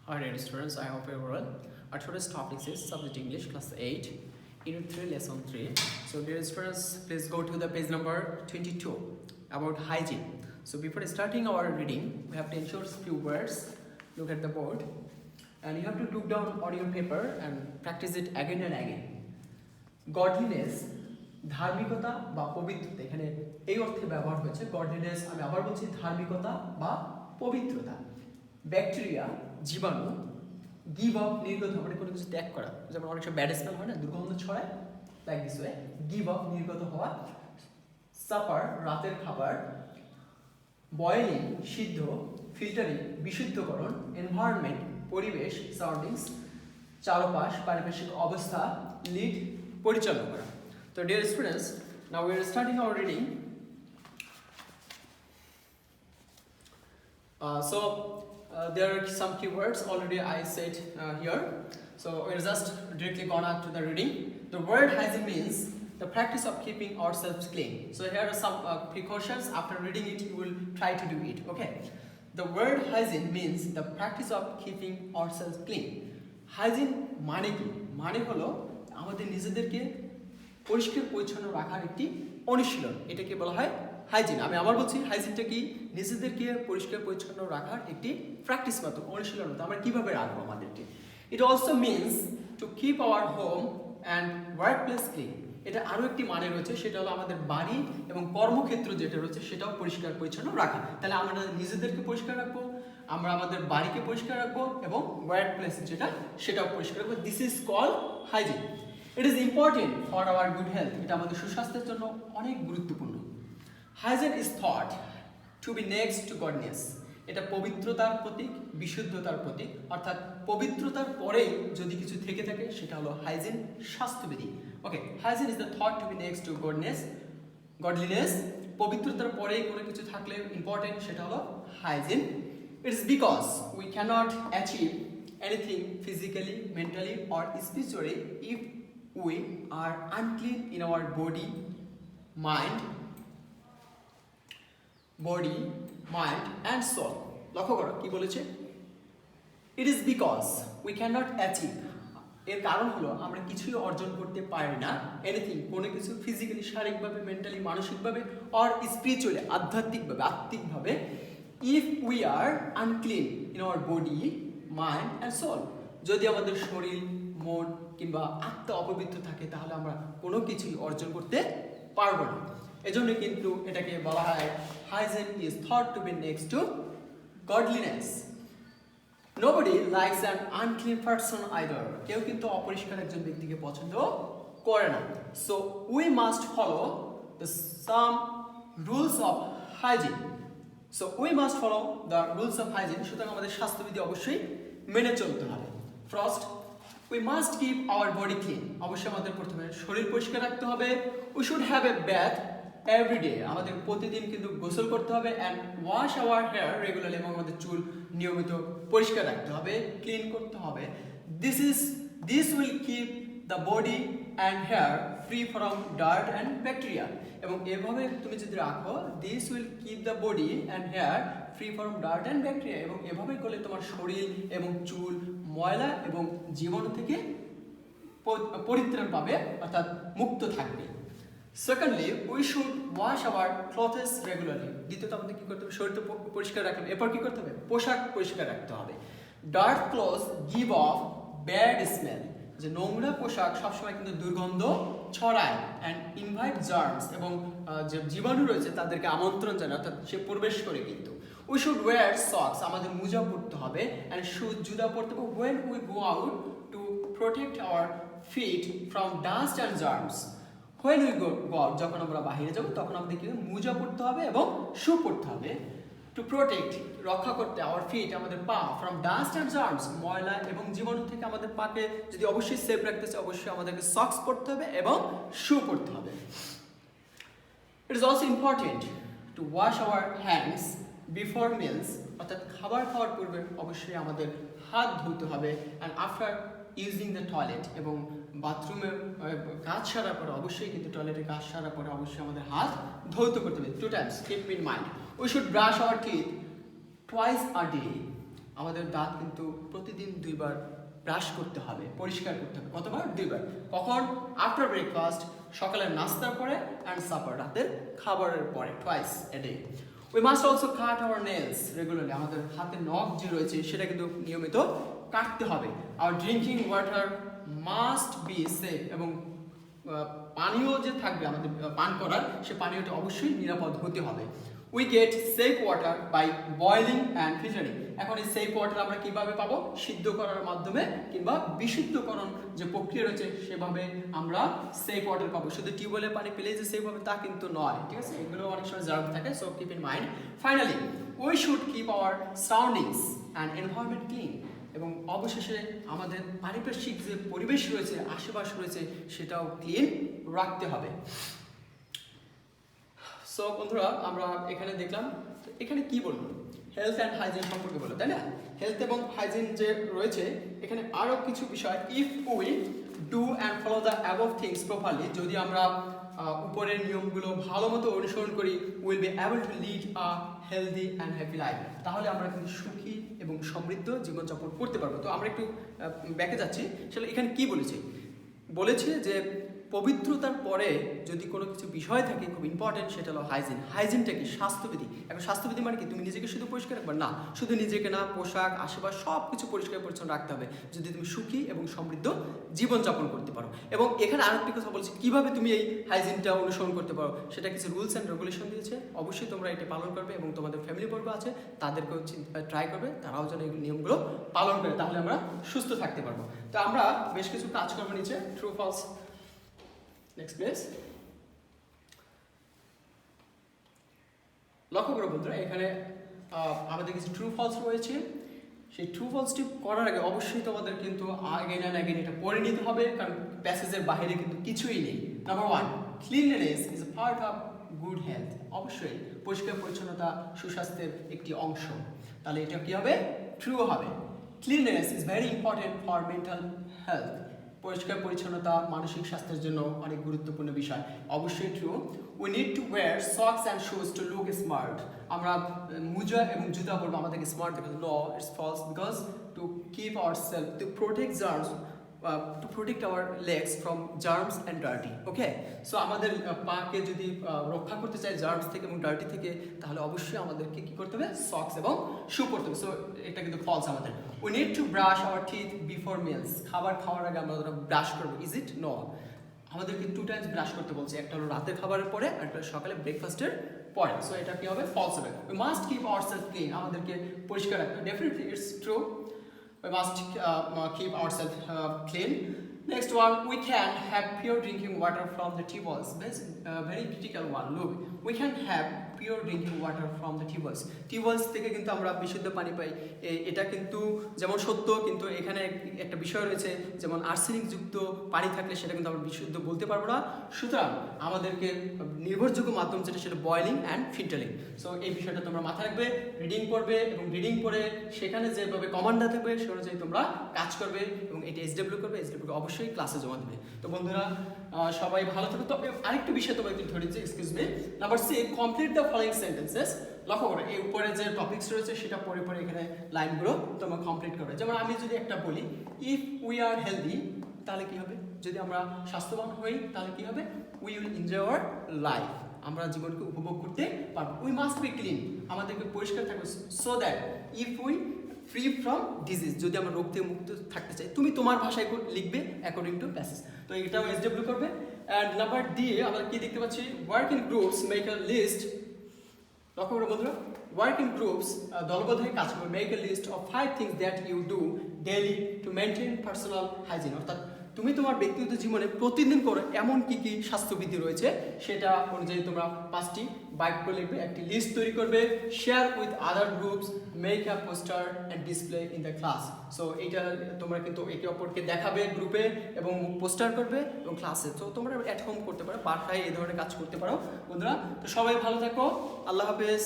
Hi dear students, I hope you are well. Our today's topic is Subject English Class 8, Unit 3, Lesson 3. So dear students, please go to the page number 22 about hygiene. So before starting our reading, we have to ensure a few words. Look at the board and you have to look down on your paper and practice it again and again. Godliness, ধার্মিকতা বা পবিত্রতা, এখানে এই অর্থে ব্যবহার হয়েছে। Godliness আমি আবার বলছি ধার্মিকতা বা পবিত্রতা। ব্যাকটেরিয়া জীবাণু, গিভ আপ নির্গত মানে কোনো কিছু ত্যাগ করা, যেমন অনেক সময় ব্যাড স্মেল হয় না, দুর্গন্ধ ছড়ায়, like this way, give up নির্গত হওয়া। সাপার রাতের খাবার, বয়েলিং সিদ্ধ, ফিল্টারিং বিশুদ্ধকরণ, এনভায়রনমেন্ট পরিবেশ সারাউন্ডিংস চারপাশ পারিপার্শ্বিক অবস্থা, লিড পরিচালনা করা। So dear students, now we are starting our reading. There are some keywords already I said here. So we are just directly gone out to the reading. The word hygiene means the practice of keeping ourselves clean. So here are some precautions. After reading it, you will try to do it. Okay. The word hygiene means the practice of keeping ourselves clean. Hygiene মানে কি? মানে হলো আমাদের নিজেদেরকে পরিষ্কার পরিচ্ছন্ন রাখার একটি অনুশীলন, এটাকে বলা হয় হাইজিন। আমি আবার বলছি, হাইজিনটা কি? নিজেদেরকে পরিষ্কার পরিচ্ছন্ন রাখার একটি প্র্যাকটিস মাত্র, অনুশীলন মাত্র। আমরা কিভাবে রাখবো আমাদেরকে। It also means to keep our home and work place clean. এটা আরও একটি মানে রয়েছে, সেটা হলো আমাদের বাড়ি এবং কর্মক্ষেত্র যেটা রয়েছে সেটাও পরিষ্কার পরিচ্ছন্ন রাখা। তাহলে আমরা নিজেদেরকে পরিষ্কার রাখবো, আমরা আমাদের বাড়িকে পরিষ্কার রাখবো এবং ওয়ার্ক প্লেস যেটা সেটাও পরিষ্কার রাখবো। This is call hygiene. It is important for our good health. এটা আমাদের সুস্বাস্থ্যের জন্য অনেক গুরুত্বপূর্ণ। Hygiene is thought to be next to godliness. এটা পবিত্রতার প্রতীক, বিশুদ্ধতার প্রতীক, অর্থাৎ পবিত্রতার পরেই যদি কিছু থেকে থাকে সেটা হলো হাইজিন, স্বাস্থ্যবিধি। ওকে, hygiene is the thought to be next to godliness. পবিত্রতার পরেই কোনো কিছু থাকলে ইম্পর্টেন্ট, সেটা হলো hygiene. It is because we cannot achieve anything physically, mentally or spiritually if we are unclean in our body, mind and soul. লক্ষ্য করো কি বলেছে, it is because we cannot achieve, এর কারণ হলো আমরা কিছুই অর্জন করতে পারি না, এনিথিং কোনো কিছু ফিজিক্যালি শারীরিকভাবে, মেন্টালি মানসিকভাবে অর স্পিরিচুয়ালি আধ্যাত্মিকভাবে আত্মিকভাবে, if we are unclean in our body, mind and soul, যদি আমাদের শরীর, মন কিংবা আত্মা অপবিত্র থাকে তাহলে আমরা কোনো কিছুই অর্জন করতে পারবো না। এজন্য কিন্তু এটাকে বলা হয় hygiene is thought to be next to godliness. Nobody likes an unclean person either. কেউ কিন্তু অপরিষ্কার একজন ব্যক্তিকে পছন্দ করে না। So we must follow some rules of hygiene. সুতরাং আমাদের স্বাস্থ্যবিধি অবশ্যই মেনে চলতে হবে। First, we must keep our body clean. অবশ্যই আমাদের প্রথমে শরীর পরিষ্কার রাখতে হবে। We should have a bath every day. আমাদের প্রতিদিন কিন্তু গোসল করতে হবে and wash our hair regularly. এবং আমাদের চুল নিয়মিত পরিষ্কার রাখতে হবে, ক্লিন করতে হবে। This will keep the body and hair free from dirt and bacteria. এবং এভাবে তুমি যদি রাখো, this will keep the body and hair free from dirt and bacteria. এবং এভাবে করলে তোমার শরীর এবং চুল ময়লা এবং জীবাণু থেকে পরিত্রাণ পাবে, অর্থাৎ মুক্ত থাকবে। Secondly, we should wash our clothes regularly. দ্বিতীয়ত আমাদের কি করতে হবে, শরীর তো পরিষ্কার রাখতে হবে, এরপর কি করতে হবে, পোশাক পরিষ্কার রাখতে হবে। Dirt clothes give off bad smell. যে নোংরা পোশাক সবসময় কিন্তু দুর্গন্ধ ছড়ায় and invite germs, এবং যে জীবাণু রয়েছে তাদেরকে আমন্ত্রণ জানায়, অর্থাৎ সে প্রবেশ করে কিন্তু। We should wear socks, আমাদের মোজা পরতে হবে, and shoes, জুতা পরতে হবে when we go out to protect our feet from dust and germs. When we go out, যখন আমরা বাইরে যাব তখন আমাদের কি মোজা পরতে হবে এবং শু পরতে হবে, to protect, রক্ষা করতে, our feet, আমাদের পা, from dust and germs, ময়লা এবং জীবাণু থেকে আমাদের পাকে যদি অবশ্যই সেফ রাখতে চাই অবশ্যই আমাদেরকে সক্স পরতে হবে এবং শু পরতে হবে। It is also important to wash our hands before meals, অর্থাৎ খাবার খাওয়ার পূর্বে অবশ্যই আমাদের হাত ধুতে হবে, and after using the toilet, এবং বাথরুমে কাজ সারার পরে অবশ্যই কিন্তু টয়লেটে কাজ সারার পরে অবশ্যই আমাদের হাত ধৌত করতে হবে 2 times. Keep in mind, we should brush our teeth twice a day. আমাদের দাঁত কিন্তু প্রতিদিন 2বার ব্রাশ করতে হবে, পরিষ্কার করতে হবে। কতবার? 2বার। কখন? আফটার ব্রেকফাস্ট, সকালের নাস্তার পরে, অ্যান্ড সাপার, রাতের খাবারের পরে, twice a day. We must also cut our nails regularly, আমাদের হাতের নখ যে রয়েছে সেটা কিন্তু নিয়মিত কাটতে হবে। Our drinking water must be safe, এবং পানীয় যে থাকবে আমাদের পান করার, সে পানীয়টা অবশ্যই নিরাপদ হতে হবে। We get safe water by boiling and filtering. এখন এই সেফ ওয়াটার আমরা কিভাবে পাবো? সিদ্ধ করার মাধ্যমে কিংবা বিশুদ্ধকরণ যে প্রক্রিয়া রয়েছে সেভাবে আমরা সেফ ওয়াটার পাবো। শুধু টিউবওয়েলের পানি পেলেই যে সেফ হবে তা কিন্তু নয়, ঠিক আছে? এগুলো অনেক সময় জার্ম থাকে, so keep in mind. Finally we should keep our surroundings and environment clean, এবং অবশেষে আমাদের পারিপার্শ্বিক যে পরিবেশ রয়েছে, আশেপাশ রয়েছে, সেটাও ক্লিন রাখতে হবে। সো বন্ধুরা, আমরা এখানে দেখলাম, এখানে কি বলবো? হেলথ অ্যান্ড হাইজিন সম্পর্কে বলো, তাই না? হেলথ এবং হাইজিন যে রয়েছে, এখানে আরও কিছু বিষয়, if we do and follow the above things properly, যদি আমরা উপরের নিয়মগুলো ভালো মতো অনুসরণ করি, will be able to lead a healthy and happy life, তাহলে আমরা কিন্তু সুখী এবং সমৃদ্ধ জীবনযাপন করতে পারবো। তো আমরা একটু ব্যাকে যাচ্ছি, সেটা এখানে কি বলেছে যে পবিত্রতার পরে যদি কোনো কিছু বিষয় থাকে খুব ইম্পর্টেন্ট, সেটা হলো হাইজিন। হাইজিনটা কি? স্বাস্থ্যবিধি। এখন স্বাস্থ্যবিধি মানে কি? তুমি নিজেকে শুধু পরিষ্কার রাখবে না, শুধু নিজেকে না, পোশাক, আশেপাশ সব কিছু পরিষ্কার পরিচ্ছন্ন রাখতে হবে যদি তুমি সুখী এবং সমৃদ্ধ জীবনযাপন করতে পারো। এবং এখানে আরেকটি কথা বলছি, কিভাবে তুমি এই হাইজিনটা অনুসরণ করতে পারো, সেটা কিছু রুলস অ্যান্ড রেগুলেশন দিয়েছে। অবশ্যই তোমরা এটি পালন করবে এবং তোমাদের ফ্যামিলি বর্গ আছে তাদেরকেও ট্রাই করবে, তারাও যেন এই নিয়মগুলো পালন করে, তাহলে আমরা সুস্থ থাকতে পারবো। তো আমরা বেশ কিছু কাজ করবো নিচে, ট্রু ফলস। নেক্সট প্লেস, লক্ষ্য করো বন্ধুরা, এখানে আমাদের কিছু ট্রু ফলস রয়েছে। সেই ট্রু ফলসটি করার আগে অবশ্যই তোমাদের কিন্তু আগেন অ্যান্ড আগেন এটা পড়ে নিতে হবে, কারণ প্যাসেজের বাইরে কিন্তু কিছুই নেই। Number 1, cleanliness is a part of good health. অবশ্যই পরিষ্কার পরিচ্ছন্নতা সুস্বাস্থ্যের একটি অংশ। তাহলে এটা কি হবে? ট্রু হবে। Cleanliness is very important for mental health. পরিষ্কার পরিচ্ছন্নতা মানসিক স্বাস্থ্যের জন্য অনেক গুরুত্বপূর্ণ বিষয়, অবশ্যই true. We need to wear socks and shoes to look smart. আমরা মোজা এবং জুতা পরবো আমাদেরকে স্মার্ট দেখাতে। No, it's false, because to keep our self, to protect germs, to protect our legs from germs and dirty. Okay, so আমাদের পাকে যদি রক্ষা করতে চাই জার্মস থেকে এবং ডার্টি থেকে, তাহলে অবশ্যই আমাদেরকে কি করতে হবে? সক্স এবং শু পরতে হবে। সো এটা কিন্তু ফলস আমাদের। We need to brush our teeth before meals. খাবার খাওয়ার আগে আমরা ব্রাশ করবো। Is it? নো, আমাদেরকে 2 টাইমস ব্রাশ করতে বলছে, একটা হলো রাতের খাবারের পরে আর একটা সকালে ব্রেকফাস্টের পরে। সো এটা কি হবে? ফলস হবে। We must keep ourself clean, আমাদেরকে পরিষ্কার রাখতে হবে। Definitely it's true, we must keep ourselves clean. Next one, we can have pure drinking water from the tubewells. That's very critical one. Look, we can have pure drinking water from the tubewells. Tubewells থেকে কিন্তু আমরা বিশুদ্ধ পানি পাই। এটা কিন্তু যেমন সত্য, কিন্তু এখানে একটা বিষয় রয়েছে, যেমন আর্সেনিক যুক্ত পানি থাকলে সেটা কিন্তু আমরা বিশুদ্ধ বলতে পারবো না। সুতরাং আমাদেরকে নির্ভরযোগ্য মাধ্যম যেটা, সেটা বয়লিং অ্যান্ড ফিল্টারিং। সো এই বিষয়টা তোমরা মাথায় রাখবে, রিডিং পড়বে এবং রিডিং পড়ে সেখানে যেভাবে কমান্ডা থাকবে সে অনুযায়ী তোমরা কাজ করবে এবং এটা SW করবে, SW অবশ্যই ক্লাসে জমা দেবে। তো বন্ধুরা সবাই ভালো থাকবে। তবে আরেকটু বিষয় তোমাকে একটু ধরেছি, excuse me. Number 6, complete the following sentences. লক্ষ্য করো, এই উপরে যে টপিকস রয়েছে সেটা পড়ে পড়ে এখানে লাইনগুলো তোমরা কমপ্লিট করবে। যেমন আমি যদি একটা বলি, ইফ উই আর হেলদি, তাহলে কি হবে? যদি আমরা স্বাস্থ্যবান হই তাহলে কি হবে? We will enjoy our life, আমরা জীবনকে উপভোগ করতে পারবো। উই মাস্ট বি ক্লিন, আমাদেরকে পরিষ্কার থাকবে। So that if we free from disease, যদি আমরা রোগ থেকে মুক্ত থাকতে চাই, তুমি তোমার ভাষায় লিখবে অ্যাকর্ডিং টু প্যাসেজ। তো এটাও SW করবে। অ্যান্ড নাম্বার ডি আমরা কি দেখতে পাচ্ছি? Work in groups, make a list. লক্ষ্য করো বন্ধুরা, ওয়ার্ক ইন গ্রুপস, দলবদ্ধ হয়ে কাজ করবে। Make a list of 5 things that you do daily to maintain personal hygiene. অর্থাৎ তুমি তোমার ব্যক্তিগত জীবনে প্রতিদিন করো এমন কি কি স্বাস্থ্যবিধি রয়েছে, সেটা অনুযায়ী তোমরা 5টি বাক্য লিখবে, একটি লিস্ট তৈরি করবে। Share with other groups, make a poster and display in the class. So এইটা তোমরা কিন্তু একে অপরকে দেখাবে গ্রুপে এবং পোস্টার করবে এবং ক্লাসে। তো তোমরা অ্যাট হোম করতে পারো, বাসায় এই ধরনের কাজ করতে পারো বন্ধুরা। তো সবাই ভালো থাকো, আল্লাহ হাফেজ।